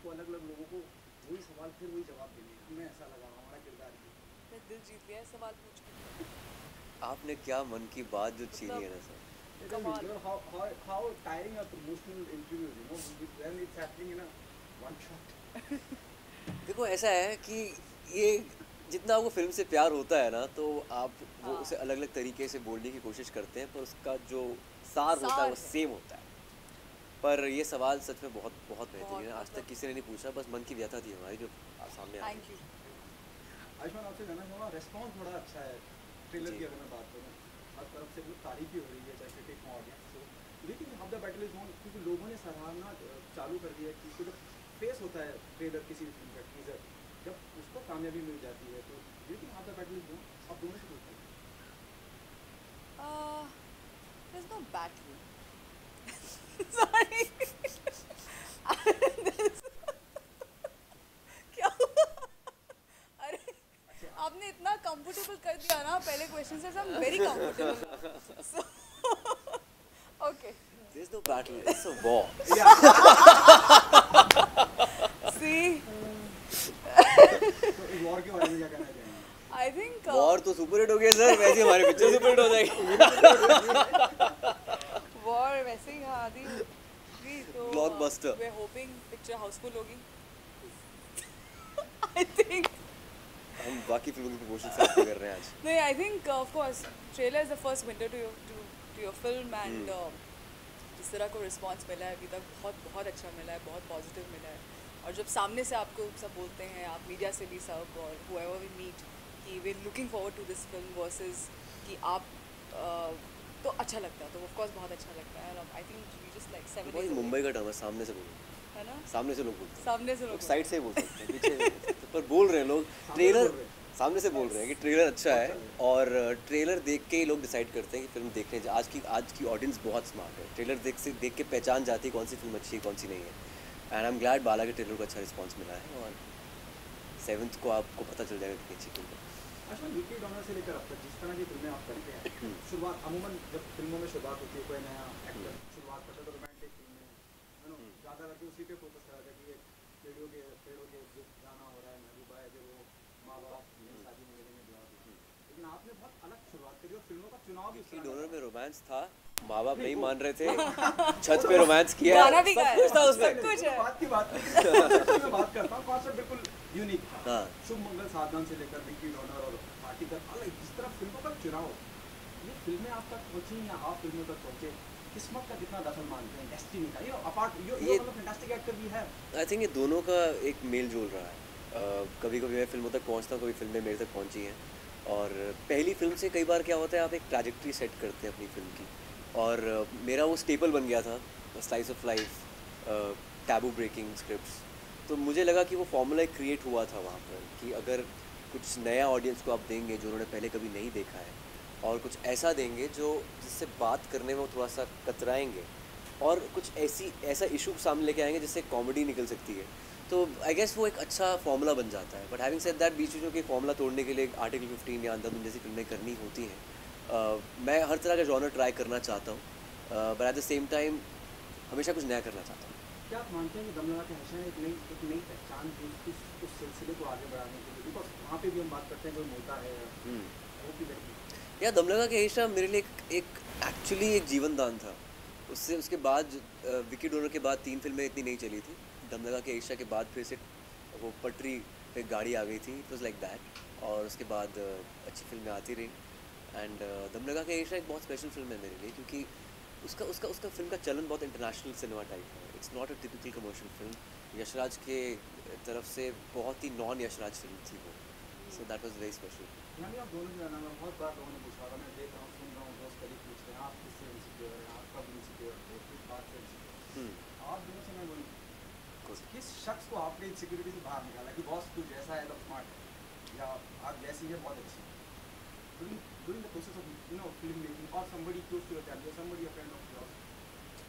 को अलग अलग लोगों को वही सवाल फिर वही जवाब देने हमें ऐसा लगा हमारा किरदार ही मैं दिल जीत लिया है सवाल पूछ के। आपने क्या मन की बात जो छीनी है मतलब ना सर। कमाल। how tiring are promotional interviews, you know, when it's happening in a one shot. देखो ऐसा है कि ये जितना आपको फिल्म से प्यार होता है ना तो आप वो हाँ। उसे अलग अलग तरीके से बोलने की कोशिश करते हैं पर उसका जो सार होता है सार वो है। सेम होता है। पर ये सवाल सच में बहुत बहुत बेहतरीन है। आज मतलब तक किसी ने नहीं पूछा, बस मन की व्यथा थी हमारी जो सामने आ थैंक गई। यू। आयुष्मान आपसे जानना चाहूँगा, रेस्पॉन्स बड़ा अच्छा है ट्रेलर जी। की अगर मैं बात करूँ, हर तरफ से मतलब तारीफ ही हो रही है, चाहे क्रिटिक हो ऑडियंस हो, लेकिन how the battle is on, क्योंकि लोगों ने सराहना चालू कर दिया कि जब फेस होता है ट्रेलर किसी भी फिल्म का टीजर, जब उसको कामयाबी मिल जाती है तो लेकिन how the battle is on, आप दोनों से पूछते हैं। There's no battle. Sorry. There's- क्या हुआ? अरे आपने इतना कंफर्टेबल कर दिया ना पहले क्वेश्चन से, I'm very comfortable. So, okay. There's no battle, it's a war. See, तो इस वॉर के बारे में क्या कहना चाहेंगे? I think वॉर तो सुपर हिट हो गया सर, वैसे हमारी पिक्चर सुपर हिट हो जाएगी। war वैसे ही हाँ आदि भी तो Blockbuster. we're hoping picture Housefull होगी. I think. हम बाकी फिल्मों की प्रमोशन साथ में कर रहे हैं आज। नहीं, I think of course trailer is the first window to your film and जिस तरह को रिस्पांस मिला है अभी तक बहुत अच्छा मिला है, बहुत पॉजिटिव मिला है। और जब सामने से आपको सब बोलते हैं, आप मीडिया से भी सब और whoever we meet कि we are looking forward to this film versus कि आप तो अच्छा लगता है, तो of course बहुत अच्छा लगता है। और I think we just like 7 भाई days मुंबई का टर्म है, सामने से बोलो, है ना, सामने से लोग बोलते हैं, सामने से लोग लोग साइड से बोल सकते हैं, पीछे नहीं बोल सकते, पर बोल रहे हैं लोग ट्रेलर सामने से बोल रहे हैं कि ट्रेलर अच्छा है और ट्रेलर देख के ही लोग डिसाइड करते हैं कि फिल्म देखने आज की ऑडियंस बहुत स्मार्ट है। ट्रेलर देख के पहचान जाती है कौन सी फिल्म अच्छी है कौन सी नहीं है। एंड आई एम ग्लैड बाला के ट्रेलर को अच्छा रिस्पांस मिला है और 7th को आपको पता चल जाएगा कितनी अच्छी फिल्म है। आजकल विकी डॉनर से लेकर अब तक जिस तरह की फिल्में आप करते हैं, शुरुआत अमूमन जब फिल्मों में शुरुआत होती है, कोई नया एक्टर शुरुआत करता है तो रोमांटिक फिल्में यू नो ज़्यादा करके उसी पे फोकस करा जाता है कि पेड़ों के जो गाना हो रहा है, महबूबा है, जो वो माँ बाप नई शादी में मिलेंगे ब्याह होती है, लेकिन आपने बहुत अलग शुरुआत करी और फिल्मों का चुनाव भी विकी डोनर में रोमांस था, माँ बाप नहीं मान रहे थे, छत पे रोमांस किया, गाना भी सब गाया, कुछ था उसमें। सब कुछ है। बात की बात नहीं, मैं बात करता हूँ कॉन्सेप्ट बिल्कुल यूनिक था। हाँ। शुभ मंगल साधन से लेकर विकी डॉनर और पार्टी तक अलग जिस तरह फिल्मों का चुनाव, ये फिल्में आप तक पहुँची या आप फिल्मों तक पहुँचे, किस्मत का कितना दखल मानते हैं, डेस्टिनी का, ये अपार्ट ये मतलब फैंटास्टिक एक्टर भी है। आई थिंक ये दोनों का एक मेल जोल रहा है। कभी कभी मैं फिल्मों तक पहुंचता हूँ, कभी फिल्में मेरे तक पहुंची हैं और पहली फिल्म से कई बार क्या होता है आप एक ट्रैजेक्टरी सेट करते हैं अपनी फिल्म की और मेरा वो स्टेपल बन गया था, slice of life, taboo breaking scripts. तो मुझे लगा कि वो फॉर्मूला क्रिएट हुआ था वहाँ पर कि अगर कुछ नया ऑडियंस को आप देंगे जो उन्होंने पहले कभी नहीं देखा है और कुछ ऐसा देंगे जो जिससे बात करने में वो थोड़ा सा कतराएंगे और कुछ ऐसा इशू सामने लेके आएंगे जिससे कॉमेडी निकल सकती है, तो आई गेस वो एक अच्छा फॉर्मूला बन जाता है। बट हैविंग सेड दैट बीच में कि फॉर्मूला तोड़ने के लिए आर्टिकल 15 या अंधाधुन जैसी फिल्में करनी होती हैं, मैं हर तरह का जॉनर ट्राई करना चाहता हूँ, but at the same time हमेशा कुछ नया करना चाहता हूँ। क्या आप मानते हैं कि दम लगा के हमेशा एक नई पहचान थी उस सिलसिले को आगे बढ़ाने के लिए, बिकॉज वहाँ पे भी हम बात करते हैं कोई मोटा है वो भी लड़की या दम लगा के एशिया मेरे लिए एक एक्चुअली एक जीवन दान था। उसके बाद विकी डोनर के बाद 3 फिल्में इतनी नहीं चली थी, दम लगा के एशिया के बाद फिर से वो पटरी पे गाड़ी आ गई थी, इट वॉज लाइक दैट, और उसके बाद अच्छी फिल्में आती रही। एंड दम लगा के एशिया एक बहुत स्पेशल फिल्म है मेरे लिए क्योंकि उसका फिल्म का चलन बहुत इंटरनेशनल सिनेमा टाइप है। It's not a typical commercial film. Yashraj के तरफ से बहुत ही नॉन यशराज फिल्म थी वो, so that was very special. यानी आप दोनों जो है ना, मैं बहुत बार लोगों ने पूछा था, मैं देख रहा हूँ, सुन रहा हूँ, दोस्त करीब पूछते हैं आप किससे इनसिक्योर हैं, आप कब इनसिक्योर थे, किस बात से इनसिक्योर, आप दोनों से मैं बोलूँ किस शख्स को आपने इनसिक्योरिटी से बाहर निकाला कि बॉस तू जैसा है तो स्मार्ट है या आप जैसी है बहुत अच्छी है, during the process of you know film making or somebody close to your family or somebody a friend of yours,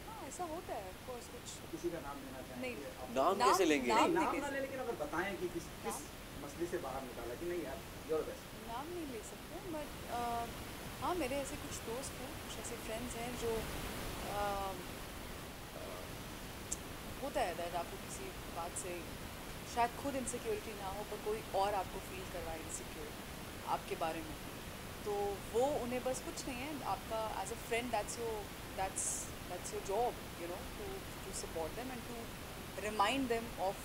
हाँ ऐसा होता है of course कुछ किसी का नाम लेना चाहेंगे नहीं। आप? नाम कैसे लेंगे? नहीं, नाम नाम नहीं ना ले, लेकिन अगर बताएं कि किस मसले से बाहर निकाला कि नहीं यार योर बेस्ट। नाम नहीं ले सकते बट हाँ मेरे ऐसे कुछ दोस्त हैं, कुछ ऐसे फ्रेंड्स हैं जो होता है दैट आपको किसी बात से शायद खुद इनसिक्योरिटी ना हो पर कोई और आपको फील करवाए इनसिक्योर आपके बारे में, तो वो उन्हें बस कुछ नहीं है आपका as a friend that's your job, you know, to support them and to remind them of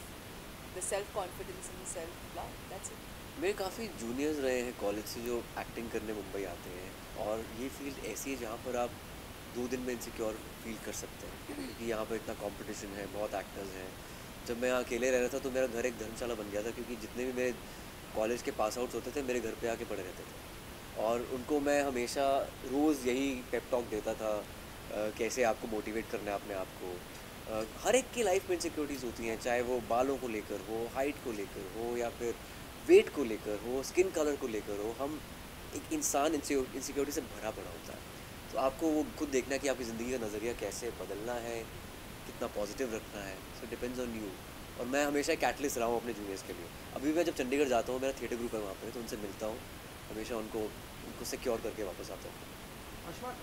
the self confidence and the self love. That's it. मेरे काफ़ी जूनियर्स रहे हैं कॉलेज से जो एक्टिंग करने मुंबई आते हैं, और ये फील्ड ऐसी है जहाँ पर आप 2 दिन में इनसिक्योर फील कर सकते हैं, क्योंकि यहाँ पर इतना कंपटीशन है, बहुत एक्टर्स हैं। जब मैं यहाँ अकेले रह रहा था तो मेरा घर एक धर्मशाला बन गया था, क्योंकि जितने भी मेरे कॉलेज के पास आउट्स होते थे मेरे घर पे आके पड़े रहते थे, और उनको मैं हमेशा रोज़ यही पेप टॉक देता था, कैसे आपको मोटिवेट करना है अपने आप को। हर एक की लाइफ में इनसिक्योरिटीज़ होती हैं, चाहे वो बालों को लेकर हो, हाइट को लेकर हो, या फिर वेट को लेकर हो, स्किन कलर को लेकर हो। हम एक इंसान इनसिक्योरिटी से भरा पड़ा होता है, तो आपको वो खुद देखना है कि आपकी ज़िंदगी का नज़रिया कैसे बदलना है, कितना पॉजिटिव रखना है। So depends on you. और मैं हमेशा कैटलिस्ट रहा हूँ अपने जूनियर्स के लिए। अभी मैं जब चंडीगढ़ जाता हूँ, मेरा थिएटर ग्रुप है वहाँ पे, तो उनसे मिलता हूँ, हमेशा उनको सिक्योर करके वापस आता हूँ। अश्वत,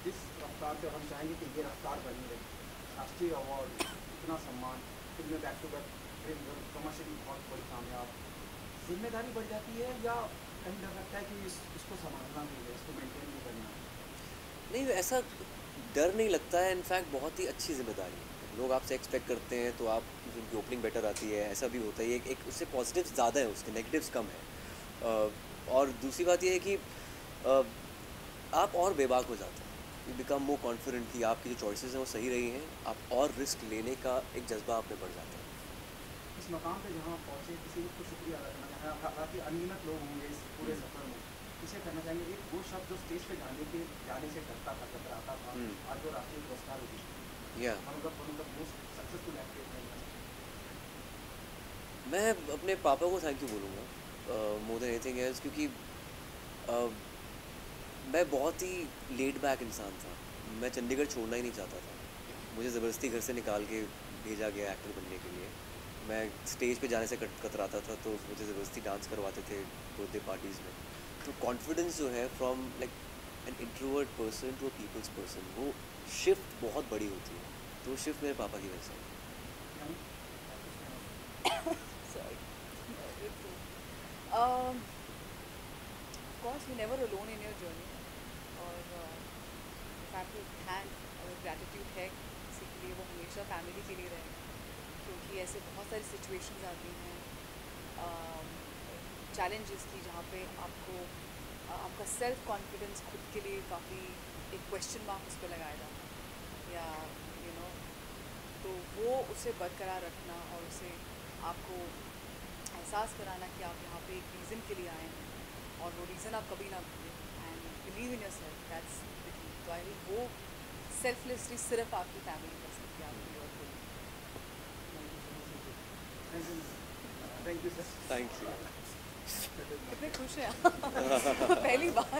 जिस रफ्तार से हम चाहेंगे कि ये रफ्तार बनी रहे, राष्ट्रीय अवार्ड, इतना सम्मान, फिल्में बैक टू बैक, कमर्शियली बहुत बड़ी कामयाब, जिम्मेदारी बढ़ जाती है या कहीं डर लगता है कि इसको संभालना भी है, इसको मेंटेन भी करना है? नहीं, ऐसा डर नहीं लगता है, इनफैक्ट बहुत ही अच्छी जिम्मेदारी है। लोग आपसे एक्सपेक्ट करते हैं तो आप उनकी ओपनिंग बेटर आती है, ऐसा भी होता है। एक उससे पॉजिटिव्स ज़्यादा है, उसके नेगेटिव्स कम है। और दूसरी बात ये है कि आप और बेबाक हो जाते हैं, यू बिकम मोर कॉन्फिडेंट कि आपकी जो चॉइसेस हैं वो सही रही हैं, आप और रिस्क लेने का एक जज्बा आप में बढ़ जाता है। इस मकाम पे जहाँ आप पहुँचे, किसी को शुक्रिया अदा करना चाहें? हालांकि अनगिनत लोग होंगे इस पूरे सफ़र में, किसे करना चाहेंगे? एक वो शब्द जो स्टेज पे जाने से डरता था, कतराता था, आज वो राष्ट्रीय पुरस्कार होती है, मोस्ट सक्सेसफुल एक्टर है। मैं अपने पापा को थैंक यू बोलूँगा मोर देन एनीथिंग एल्स, क्योंकि मैं बहुत ही लेड बैक इंसान था। मैं चंडीगढ़ छोड़ना ही नहीं चाहता था। मुझे ज़बरदस्ती घर से निकाल के भेजा गया एक्टर बनने के लिए। मैं स्टेज पे जाने से कतराता था, तो मुझे ज़बरदस्ती डांस करवाते थे बर्थडे पार्टीज़ में। तो कॉन्फिडेंस जो है from like an introvert person to a peoples person, वो शिफ्ट बहुत बड़ी होती है। तो वो शिफ्ट मेरे पापा की वजह से है। Sorry. Of course, you're never alone in your journey. और if I have to thank और gratitude है किसी के लिए, वो हमेशा फैमिली के लिए रहेगा, क्योंकि ऐसे बहुत सारी सिचुएशंस आती हैं चैलेंजेस की, जहाँ पे आपको आपका सेल्फ कॉन्फिडेंस खुद के लिए काफ़ी एक क्वेश्चन मार्क उस पर लगाया जाता है, या यू नो, तो वो उसे बरकरार रखना और उसे आपको एहसास कराना कि आप यहाँ पे एक रीज़न के लिए आए हैं, और वो रीज़न आप कभी ना भूलें, and believe in your self, that's the key. तो आई थिंक वो सेल्फलेसली सिर्फ आपकी फैमिली कर सकती है आपकी और कोई। Thank you sir. Thank you. कितने खुश हैं आप। पहली बार